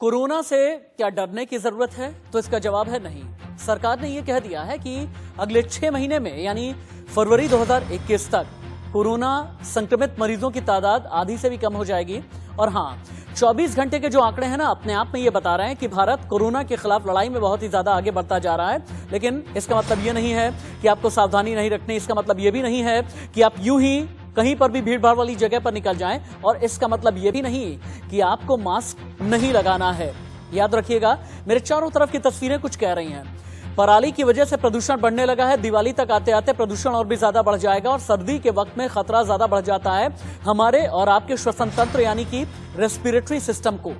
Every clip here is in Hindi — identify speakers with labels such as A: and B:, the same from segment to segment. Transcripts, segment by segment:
A: कोरोना से क्या डरने की जरूरत है? तो इसका जवाब है नहीं। सरकार ने यह कह दिया है कि अगले 6 महीने में यानी फरवरी 2021 तक कोरोना संक्रमित मरीजों की तादाद आधी से भी कम हो जाएगी। और हाँ, 24 घंटे के जो आंकड़े हैं ना, अपने आप में ये बता रहे हैं कि भारत कोरोना के खिलाफ लड़ाई में बहुत ही ज्यादा आगे बढ़ता जा रहा है। लेकिन इसका मतलब ये नहीं है कि आपको सावधानी नहीं रखनी। इसका मतलब ये भी नहीं है कि आप यूं ही कहीं पर भी भीड़ भाड़ वाली जगह पर निकल जाएं। और इसका मतलब ये भी नहीं कि आपको मास्क नहीं लगाना है। याद रखिएगा, मेरे चारों तरफ की तस्वीरें कुछ कह रही हैं। पराली की वजह से प्रदूषण बढ़ने लगा है। दिवाली तक आते आते प्रदूषण और भी ज्यादा बढ़ जाएगा और सर्दी के वक्त में खतरा ज्यादा बढ़ जाता है हमारे और आपके श्वसन तंत्र यानी कि रेस्पिरेटरी सिस्टम को।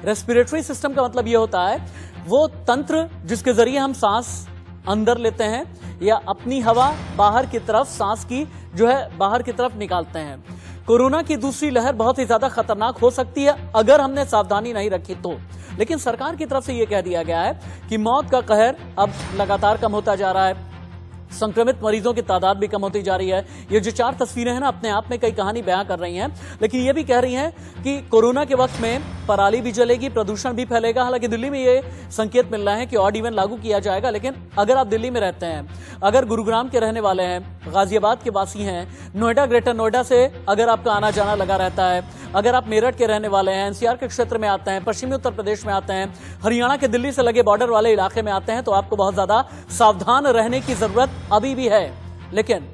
A: रेस्पिरेटरी सिस्टम का मतलब यह होता है वो तंत्र जिसके जरिए हम सांस अंदर लेते हैं या अपनी हवा बाहर की तरफ सांस की जो है बाहर की तरफ निकालते हैं। कोरोना की दूसरी लहर बहुत ही ज्यादा खतरनाक हो सकती है अगर हमने सावधानी नहीं रखी तो। लेकिन सरकार की तरफ से यह कह दिया गया है कि मौत का कहर अब लगातार कम होता जा रहा है, संक्रमित मरीजों की तादाद भी कम होती जा रही है। ये जो 4 तस्वीरें हैं ना, अपने आप में कई कहानी बयां कर रही हैं। लेकिन ये भी कह रही हैं कि कोरोना के वक्त में पराली भी जलेगी, प्रदूषण भी फैलेगा। हालांकि दिल्ली में ये संकेत मिल रहा है कि ऑड इवन लागू किया जाएगा। लेकिन अगर आप दिल्ली में रहते हैं, अगर गुरुग्राम के रहने वाले हैं, गाजियाबाद के वासी हैं, नोएडा, ग्रेटर नोएडा से अगर आपका आना जाना लगा रहता है, अगर आप मेरठ के रहने वाले हैं, एनसीआर के क्षेत्र में आते हैं, पश्चिमी उत्तर प्रदेश में आते हैं, हरियाणा के दिल्ली से लगे बॉर्डर वाले इलाके में आते हैं, तो आपको बहुत ज्यादा सावधान रहने की जरूरत अभी भी है। लेकिन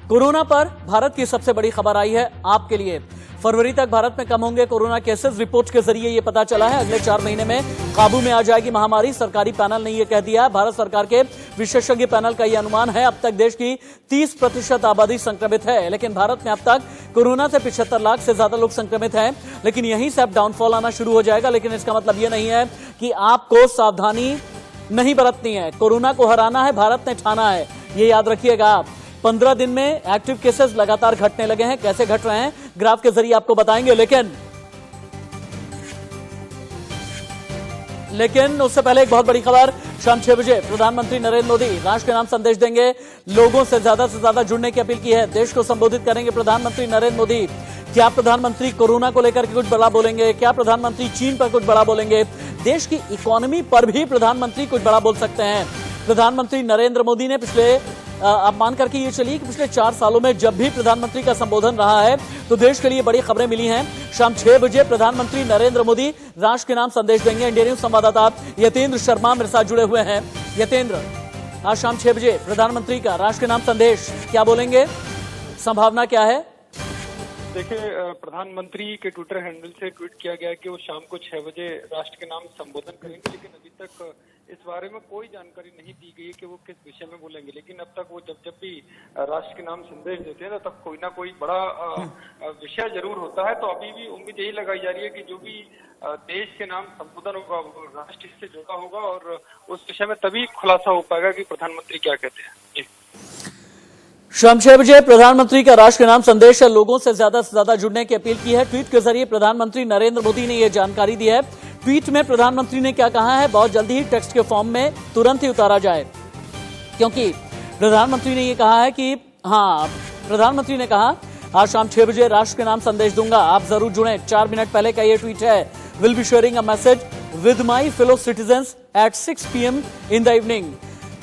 A: कोरोना पर भारत की सबसे बड़ी खबर आई है आपके लिए। फरवरी तक भारत में कम होंगे कोरोना केसेस। रिपोर्ट के जरिए ये पता चला है अगले 4 महीने में काबू में आ जाएगी महामारी। सरकारी पैनल ने यह कह दिया। भारत सरकार के विशेषज्ञ पैनल का यह अनुमान है। अब तक देश की 30% आबादी संक्रमित है। लेकिन भारत में अब तक कोरोना से 75 लाख से ज्यादा लोग संक्रमित हैं। लेकिन यहीं से अब डाउनफॉल आना शुरू हो जाएगा। लेकिन इसका मतलब यह नहीं है कि आपको सावधानी नहीं बरतनी है। कोरोना को हराना है, भारत ने ठाना है, ये याद रखिएगा आप। 15 दिन में एक्टिव केसेस लगातार घटने लगे हैं। कैसे घट रहे हैं ग्राफ के जरिए आपको बताएंगे। लेकिन उससे पहले एक बहुत बड़ी खबर। शाम 6 बजे प्रधानमंत्री नरेंद्र मोदी राष्ट्र के नाम संदेश देंगे। लोगों से ज्यादा जुड़ने की अपील की है। देश को संबोधित करेंगे प्रधानमंत्री नरेंद्र मोदी। क्या प्रधानमंत्री कोरोना को लेकर के कुछ बड़ा बोलेंगे? क्या प्रधानमंत्री चीन पर कुछ बड़ा बोलेंगे? देश की इकोनॉमी पर भी प्रधानमंत्री कुछ बड़ा बोल सकते हैं। प्रधानमंत्री नरेंद्र मोदी ने आप मान करके ये चलिए कि पिछले 4 सालों में जब भी प्रधानमंत्री का संबोधन रहा है तो देश के लिए बड़ी खबरें मिली हैं। शाम 6 बजे प्रधानमंत्री नरेंद्र मोदी राष्ट्र के नाम संदेश देंगे। इंडिया न्यूज संवाददाता यतेंद्र शर्मा मेरे साथ जुड़े हुए हैं। यतेंद्र, आज शाम 6 बजे प्रधानमंत्री का राष्ट्र के नाम संदेश क्या बोलेंगे, संभावना क्या है?
B: देखिए, प्रधानमंत्री के ट्विटर हैंडल से ट्वीट किया गया कि वो शाम को 6 बजे राष्ट्र के नाम संबोधन करेंगे। लेकिन अभी तक इस बारे में कोई जानकारी नहीं दी गई है कि वो किस विषय में बोलेंगे। लेकिन अब तक वो जब भी राष्ट्र के नाम संदेश देते हैं ना, तब कोई ना कोई बड़ा विषय जरूर होता है। तो अभी भी उम्मीद यही लगाई जा रही है कि जो भी देश के नाम संबोधन होगा वो राष्ट्र से जुड़ा होगा और उस विषय में तभी खुलासा हो पाएगा कि प्रधानमंत्री क्या कहते हैं। जी,
A: शाम 6 बजे प्रधानमंत्री का राष्ट्र के नाम संदेश है। लोगों से ज्यादा जुड़ने की अपील की है। ट्वीट के जरिए प्रधानमंत्री नरेंद्र मोदी ने यह जानकारी दी है। ट्वीट में प्रधानमंत्री ने क्या कहा है, बहुत जल्दी ही टेक्स्ट के फॉर्म में तुरंत ही उतारा जाए, क्योंकि प्रधानमंत्री ने यह कहा है कि प्रधानमंत्री ने कहा आज शाम 6 बजे राष्ट्र के नाम संदेश दूंगा, आप जरूर जुड़ें। 4 मिनट पहले का यह ट्वीट है। Will be sharing a message with my fellow citizens at 6 PM in the evening.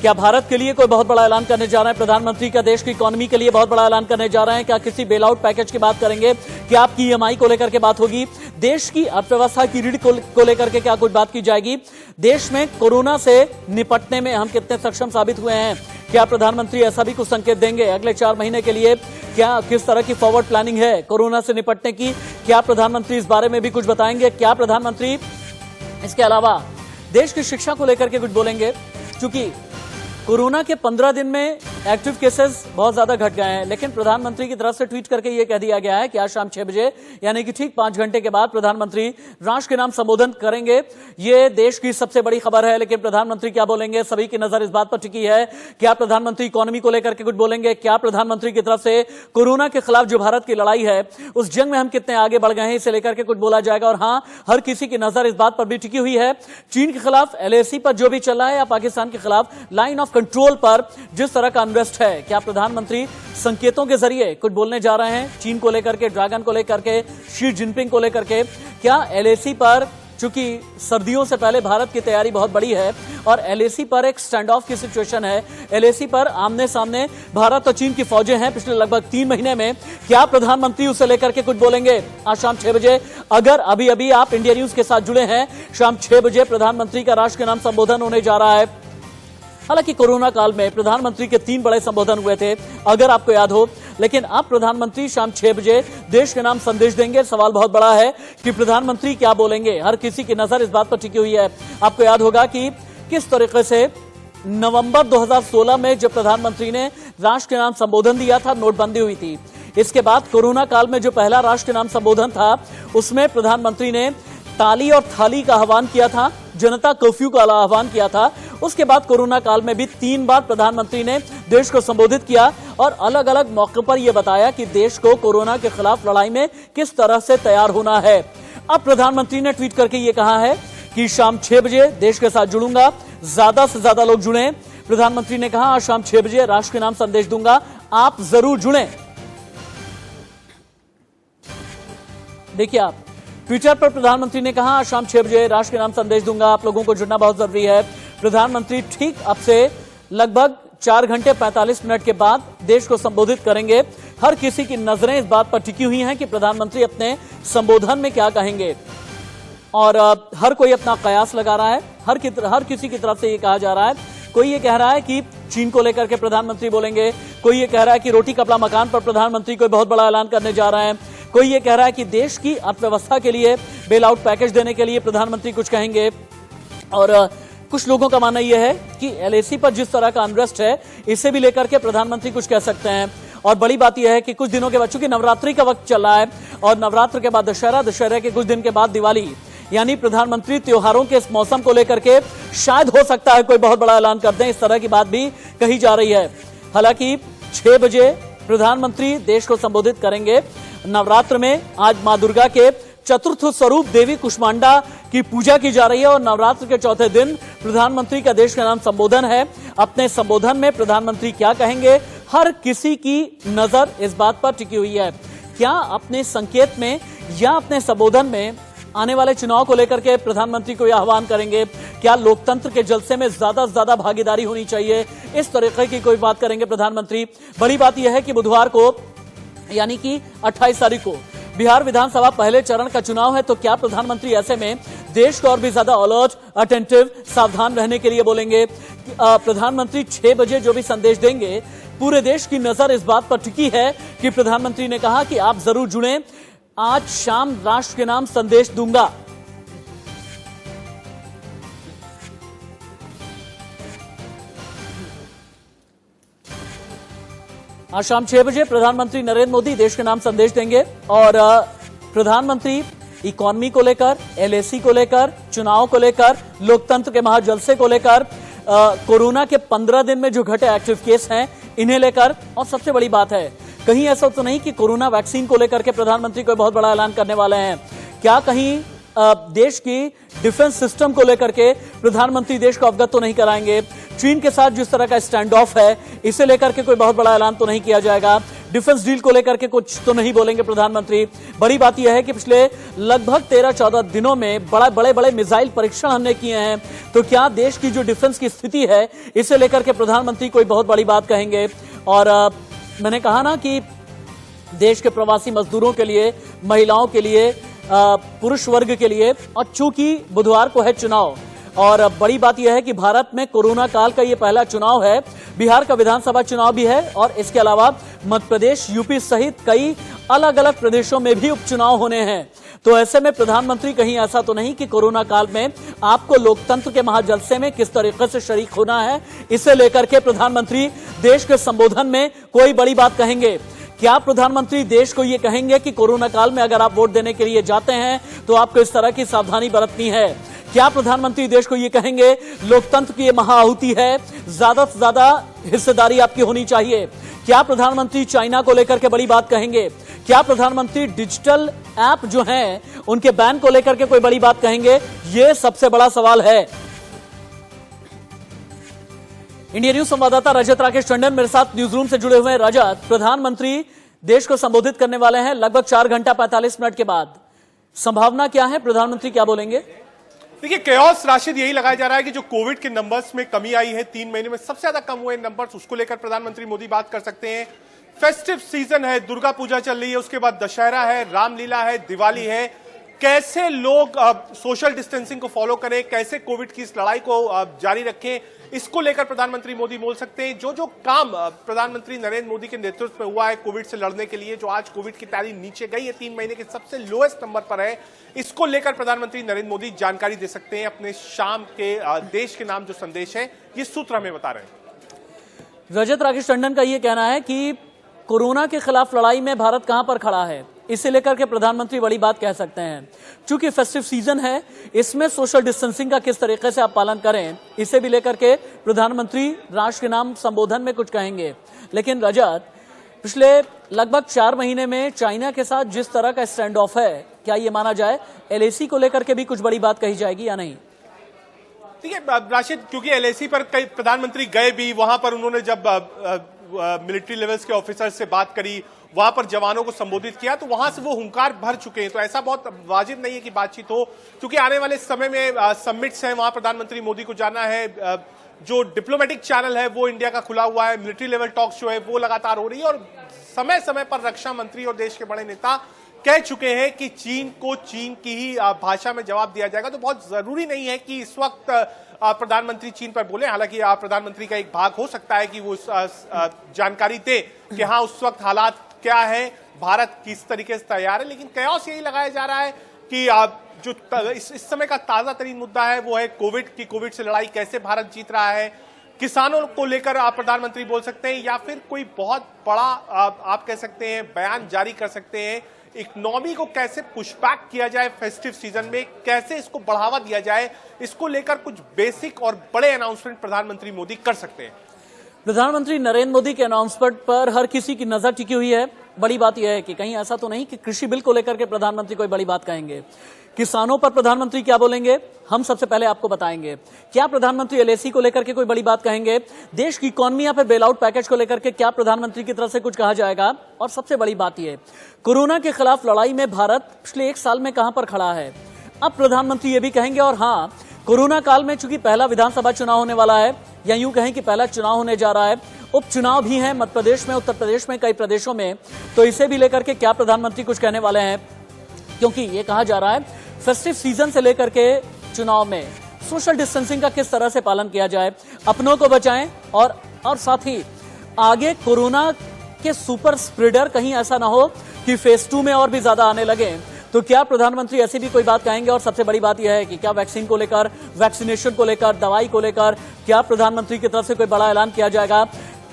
A: क्या भारत के लिए कोई बहुत बड़ा ऐलान करने जा रहे हैं प्रधानमंत्री का? देश की इकोनॉमी के लिए बहुत बड़ा ऐलान करने जा रहे हैं? क्या किसी बेल आउट पैकेज की बात करेंगे? क्या आपकी EMI को लेकर के बात होगी? देश की अर्थव्यवस्था की रीढ़ को लेकर के क्या कुछ बात की जाएगी? देश में कोरोना से निपटने में हम कितने सक्षम साबित हुए हैं? क्या प्रधानमंत्री ऐसा भी कुछ संकेत देंगे अगले 4 महीने के लिए? क्या किस तरह की फॉरवर्ड प्लानिंग है कोरोना से निपटने की? क्या प्रधानमंत्री इस बारे में भी कुछ बताएंगे? क्या प्रधानमंत्री इसके अलावा देश की शिक्षा को लेकर के कुछ बोलेंगे? क्योंकि कोरोना के 15 दिन में एक्टिव केसेस बहुत ज्यादा घट गए हैं। लेकिन प्रधानमंत्री की तरफ से ट्वीट करके यह कह दिया गया है कि आज शाम 6 बजे यानी कि ठीक 5 घंटे के बाद प्रधानमंत्री राष्ट्र के नाम संबोधन करेंगे। यह देश की सबसे बड़ी खबर है। लेकिन प्रधानमंत्री क्या बोलेंगे, सभी की नजर इस बात पर टिकी है। क्या प्रधानमंत्री इकोनॉमी को लेकर के कुछ बोलेंगे? क्या प्रधानमंत्री की तरफ से कोरोना के खिलाफ जो भारत की लड़ाई है उस जंग में हम कितने आगे बढ़ गए हैं, इसे लेकर के कुछ बोला जाएगा। और हाँ, हर किसी की नजर इस बात पर भी टिकी हुई है, चीन के खिलाफ LAC पर जो भी चल रहा है या पाकिस्तान के खिलाफ लाइन ऑफ कंट्रोल पर जिस तरह का अनरेस्ट है। क्या प्रधानमंत्री संकेतों के जरिए कुछ बोलने जा रहे हैं चीन को लेकर के, ड्रैगन को लेकर के, शी जिनपिंग को लेकर के? क्या LAC पर चूंकि सर्दियों से पहले भारत की तैयारी बहुत बड़ी है और एलएसी पर एक स्टैंड ऑफ की सिचुएशन है। एलएसी पर आमने सामने भारत और चीन की फौजें हैं पिछले लगभग 3 महीने में। क्या प्रधानमंत्री उसे लेकर के कुछ बोलेंगे? आज शाम 6 बजे, अगर अभी अभी आप इंडिया न्यूज के साथ जुड़े हैं, शाम 6 बजे प्रधानमंत्री का राष्ट्र के नाम संबोधन होने जा रहा है। हालांकि कोरोना काल में प्रधानमंत्री के 3 बड़े संबोधन हुए थे, अगर आपको याद हो, लेकिन अब प्रधानमंत्री शाम 6 बजे देश के नाम संदेश देंगे। सवाल बहुत बड़ा है कि प्रधानमंत्री क्या बोलेंगे। हर किसी की नजर इस बात पर टिकी हुई है। आपको याद होगा कि किस तरीके से नवंबर 2016 में जब प्रधानमंत्री ने राष्ट्र के नाम संबोधन दिया था, नोटबंदी हुई थी। इसके बाद कोरोना काल में जो पहला राष्ट्र के नाम संबोधन था, उसमें प्रधानमंत्री ने ताली और थाली का आह्वान किया था, जनता कर्फ्यू का आह्वान किया था। उसके बाद कोरोना काल में भी 3 बार प्रधानमंत्री ने देश को संबोधित किया और अलग अलग मौकों पर यह बताया कि देश को कोरोना के खिलाफ लड़ाई में किस तरह से तैयार होना है। अब प्रधानमंत्री ने ट्वीट करके यह कहा है कि शाम 6 बजे देश के साथ जुड़ूंगा, ज्यादा से ज्यादा लोग जुड़ें। प्रधानमंत्री ने कहा आज शाम 6 बजे राष्ट्र के नाम संदेश दूंगा, आप जरूर जुड़ें। देखिए, आप ट्विटर पर प्रधानमंत्री ने कहा आज शाम 6 बजे राष्ट्र के नाम संदेश दूंगा, आप लोगों को जुड़ना बहुत जरूरी है। प्रधानमंत्री ठीक अब से लगभग 4 घंटे 45 मिनट के बाद देश को संबोधित करेंगे। हर किसी की नजरें इस बात पर टिकी हुई हैं कि प्रधानमंत्री अपने संबोधन में क्या कहेंगे और हर कोई अपना कयास लगा रहा है। हर किसी की तरफ से ये कहा जा रहा है, कोई ये कह रहा है कि चीन को लेकर के प्रधानमंत्री बोलेंगे, कोई ये कह रहा है कि रोटी कपड़ा मकान पर प्रधानमंत्री कोई बहुत बड़ा ऐलान करने जा रहे हैं, कोई ये कह रहा है कि देश की अर्थव्यवस्था के लिए बेल आउट पैकेज देने के लिए प्रधानमंत्री कुछ कहेंगे। और कुछ लोगों का मानना यह है कि एलएसी पर जिस तरह का अनरेस्ट है, इसे भी लेकर के प्रधानमंत्री कुछ कह सकते हैं। और बड़ी बात यह है कि कुछ दिनों के बाद, चूंकि नवरात्रि का वक्त चल रहा है और नवरात्र के बाद दशहरा, दशहरे के कुछ दिन के बाद दिवाली, यानी प्रधानमंत्री त्योहारों के इस मौसम को लेकर के शायद हो सकता है कोई बहुत बड़ा ऐलान कर दें। इस तरह की बात भी कही जा रही है। हालांकि 6 बजे प्रधानमंत्री देश को संबोधित करेंगे। नवरात्र में आज मां दुर्गा के चतुर्थ स्वरूप देवी कुष्मांडा की पूजा की जा रही है और नवरात्र के चौथे दिन प्रधानमंत्री का देश का नाम संबोधन है। अपने संबोधन में प्रधानमंत्री क्या कहेंगे, हर किसी की नजर इस बात पर टिकी हुई है। क्या अपने संकेत में या अपने संबोधन में आने वाले चुनाव को लेकर के प्रधानमंत्री को यह आह्वान करेंगे? क्या लोकतंत्र के जलसे में ज्यादा से ज्यादा भागीदारी होनी चाहिए, इस तरीके की कोई बात करेंगे प्रधानमंत्री? बड़ी बात यह है कि बुधवार को, यानी कि 28 तारीख को बिहार विधानसभा पहले चरण का चुनाव है। तो क्या प्रधानमंत्री ऐसे में देश को और भी ज्यादा अलर्ट, अटेंटिव, सावधान रहने के लिए बोलेंगे? प्रधानमंत्री 6 बजे जो भी संदेश देंगे, पूरे देश की नजर इस बात पर टिकी है कि प्रधानमंत्री ने कहा कि आप जरूर जुड़ें, आज शाम राष्ट्र के नाम संदेश दूंगा। आज शाम 6 बजे प्रधानमंत्री नरेंद्र मोदी देश के नाम संदेश देंगे और प्रधानमंत्री इकोनॉमी को लेकर, एलएसी को लेकर, चुनाव को लेकर, लोकतंत्र के महाजलसे को लेकर, कोरोना के 15 दिन में जो घटे एक्टिव केस हैं, इन्हें लेकर, और सबसे बड़ी बात है, कहीं ऐसा तो नहीं कि कोरोना वैक्सीन को लेकर के प्रधानमंत्री कोई बहुत बड़ा ऐलान करने वाले हैं? क्या कहीं देश की डिफेंस सिस्टम को लेकर के प्रधानमंत्री देश को अवगत तो नहीं कराएंगे? चीन के साथ जिस तरह का स्टैंड ऑफ है, इसे लेकर के कोई बहुत बड़ा ऐलान तो नहीं किया जाएगा? डिफेंस डील को लेकर के कुछ तो नहीं बोलेंगे प्रधानमंत्री? बड़ी बात यह है कि पिछले लगभग 13-14 दिनों में बड़े बड़े मिसाइल परीक्षण हमने किए हैं। तो क्या देश की जो डिफेंस की स्थिति है, इसे लेकर के प्रधानमंत्री कोई बहुत बड़ी बात कहेंगे? और मैंने कहा ना कि देश के प्रवासी मजदूरों के लिए, महिलाओं के लिए, पुरुष वर्ग के लिए, और चूंकि बुधवार को है चुनाव, और बड़ी बात यह है कि भारत में कोरोना काल का ये पहला चुनाव है। बिहार का विधानसभा चुनाव भी है और इसके अलावा मध्य प्रदेश, यूपी सहित कई अलग अलग प्रदेशों में भी उपचुनाव होने हैं। तो ऐसे में प्रधानमंत्री कहीं ऐसा तो नहीं कि कोरोना काल में आपको लोकतंत्र के महाजलसे में किस तरीके से शरीक होना है, इसे लेकर के प्रधानमंत्री देश के संबोधन में कोई बड़ी बात कहेंगे? क्या प्रधानमंत्री देश को यह कहेंगे कि कोरोना काल में अगर आप वोट देने के लिए जाते हैं तो आपको इस तरह की सावधानी बरतनी है? क्या प्रधानमंत्री देश को यह कहेंगे लोकतंत्र की यह महाआहुति है, ज्यादा से ज्यादा हिस्सेदारी आपकी होनी चाहिए? क्या प्रधानमंत्री चाइना को लेकर के बड़ी बात कहेंगे? क्या प्रधानमंत्री डिजिटल ऐप जो हैं उनके बैन को लेकर के कोई बड़ी बात कहेंगे? यह सबसे बड़ा सवाल है। इंडिया न्यूज संवाददाता रजत राकेश टंडन मेरे साथ न्यूज रूम से जुड़े हुए हैं। रजत, प्रधानमंत्री देश को संबोधित करने वाले हैं लगभग 4 घंटा 45 मिनट के बाद। संभावना क्या है, प्रधानमंत्री क्या बोलेंगे?
C: देखिए केओस राशिद यही लगाया जा रहा है कि जो कोविड के नंबर्स में कमी आई है 3 महीने में सबसे ज्यादा कम हुए नंबर्स, उसको लेकर प्रधानमंत्री मोदी बात कर सकते हैं। फेस्टिव सीजन है, दुर्गा पूजा चल रही है, उसके बाद दशहरा है, रामलीला है, दिवाली है, कैसे लोग सोशल डिस्टेंसिंग को फॉलो करें, कैसे कोविड की इस लड़ाई को जारी रखें, इसको लेकर प्रधानमंत्री मोदी बोल सकते हैं। जो जो काम प्रधानमंत्री नरेंद्र मोदी के नेतृत्व में हुआ है कोविड से लड़ने के लिए, जो आज कोविड की तारीख नीचे गई है, 3 महीने के सबसे लोएस्ट नंबर पर है, इसको लेकर प्रधानमंत्री नरेंद्र मोदी जानकारी दे सकते हैं अपने शाम के देश के नाम जो संदेश है, ये सूत्र हमें बता रहे हैं।
A: रजत राकेश टंडन का यह कहना है कि कोरोना के खिलाफ लड़ाई में भारत कहां पर खड़ा है, इसे लेकर के प्रधानमंत्री बड़ी बात कह सकते हैं। चूंकि फेस्टिव सीजन है, इसमें सोशल डिस्टेंसिंग का किस तरीके से आप पालन करें, इसे भी लेकर के प्रधानमंत्री राष्ट्र के नाम संबोधन में कुछ कहेंगे। लेकिन रजत, पिछले लगभग 4 महीने में चाइना के साथ जिस तरह का स्टैंड ऑफ है, क्या ये माना जाए LAC को लेकर के भी कुछ बड़ी बात कही जाएगी या नहीं?
C: ठीक है राशिद, क्योंकि LAC पर कई प्रधानमंत्री गए भी, वहां पर उन्होंने जब मिलिट्री लेवल्स के ऑफिसर से बात करी, वहां पर जवानों को संबोधित किया, तो वहां से वो हुंकार भर चुके हैं। तो ऐसा बहुत वाजिब नहीं है कि बातचीत हो, क्योंकि आने वाले समय में समिट्स हैं, वहां प्रधानमंत्री मोदी को जाना है। जो डिप्लोमेटिक चैनल है वो इंडिया का खुला हुआ है, मिलिट्री लेवल टॉक्स जो है वो लगातार हो रही है, और समय समय पर रक्षा मंत्री और देश के बड़े नेता कह चुके हैं कि चीन को चीन की ही भाषा में जवाब दिया जाएगा। तो बहुत जरूरी नहीं है कि इस वक्त प्रधानमंत्री चीन पर बोले। हालांकि प्रधानमंत्री का एक भाग हो सकता है कि वो जानकारी दे कि हाँ उस वक्त हालात क्या है, भारत किस तरीके से तैयार है। लेकिन कयास यही लगाया जा रहा है कि जो इस समय का ताजा तरीन मुद्दा है वो है कोविड से लड़ाई कैसे भारत जीत रहा है। किसानों को लेकर आप प्रधानमंत्री बोल सकते हैं, या फिर कोई बहुत बड़ा आप कह सकते हैं बयान जारी कर सकते हैं। इकोनॉमी को कैसे पुशबैक किया जाए फेस्टिव सीजन में, कैसे इसको बढ़ावा दिया जाए, इसको लेकर कुछ बेसिक और बड़े अनाउंसमेंट प्रधानमंत्री मोदी कर सकते हैं।
A: प्रधानमंत्री नरेंद्र मोदी के अनाउंसमेंट पर हर किसी की नजर टिकी हुई है। बड़ी बात यह है कि कहीं ऐसा तो नहीं कि कृषि बिल को लेकर के प्रधानमंत्री कोई बड़ी बात कहेंगे। किसानों पर प्रधानमंत्री क्या बोलेंगे, हम सबसे पहले आपको बताएंगे। क्या प्रधानमंत्री LAC को लेकर के कोई बड़ी बात कहेंगे? देश की इकोनॉमी या फिर बेल आउट पैकेज को लेकर के क्या प्रधानमंत्री की तरफ से कुछ कहा जाएगा? और सबसे बड़ी बात यह, कोरोना के खिलाफ लड़ाई में भारत पिछले 1 साल में कहां पर खड़ा है, अब प्रधानमंत्री ये भी कहेंगे। और हाँ, कोरोना काल में चूंकि पहला विधानसभा चुनाव होने वाला है, या यूं कहें कि पहला चुनाव होने जा रहा है, उपचुनाव भी है मध्य प्रदेश में, उत्तर प्रदेश में, कई प्रदेशों में, तो इसे भी लेकर के क्या प्रधानमंत्री कुछ कहने वाले हैं? क्योंकि ये कहा जा रहा है फेस्टिव सीजन से लेकर के चुनाव में सोशल डिस्टेंसिंग का किस तरह से पालन किया जाए, अपनों को बचाएं, और साथ ही आगे कोरोना के सुपर स्प्रेडर कहीं ऐसा ना हो कि फेज 2 में और भी ज्यादा आने लगे। तो क्या प्रधानमंत्री ऐसी भी कोई बात कहेंगे? और सबसे बड़ी बात यह है कि क्या वैक्सीन को लेकर, वैक्सीनेशन को लेकर, दवाई को लेकर क्या प्रधानमंत्री की तरफ से कोई बड़ा ऐलान किया जाएगा?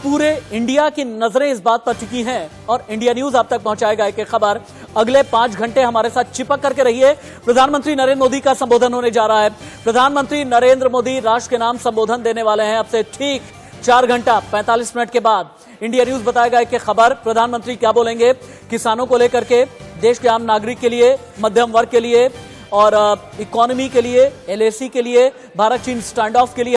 A: पूरे इंडिया की नजरें इस बात पर टिकी हैं, और इंडिया न्यूज आप तक पहुंचाएगा एक खबर। अगले 5 घंटे हमारे साथ चिपक करके रहिए। प्रधानमंत्री नरेंद्र मोदी का संबोधन होने जा रहा है। प्रधानमंत्री नरेंद्र मोदी राष्ट्र के नाम संबोधन देने वाले हैं। अब से ठीक 4 घंटा 45 मिनट के बाद इंडिया न्यूज बताएगा एक खबर। प्रधानमंत्री क्या बोलेंगे किसानों को लेकर के, देश के आम नागरिक के लिए, मध्यम वर्ग के लिए, और इकोनॉमी के लिए, LAC के लिए, भारत चीन स्टैंड ऑफ के लिए।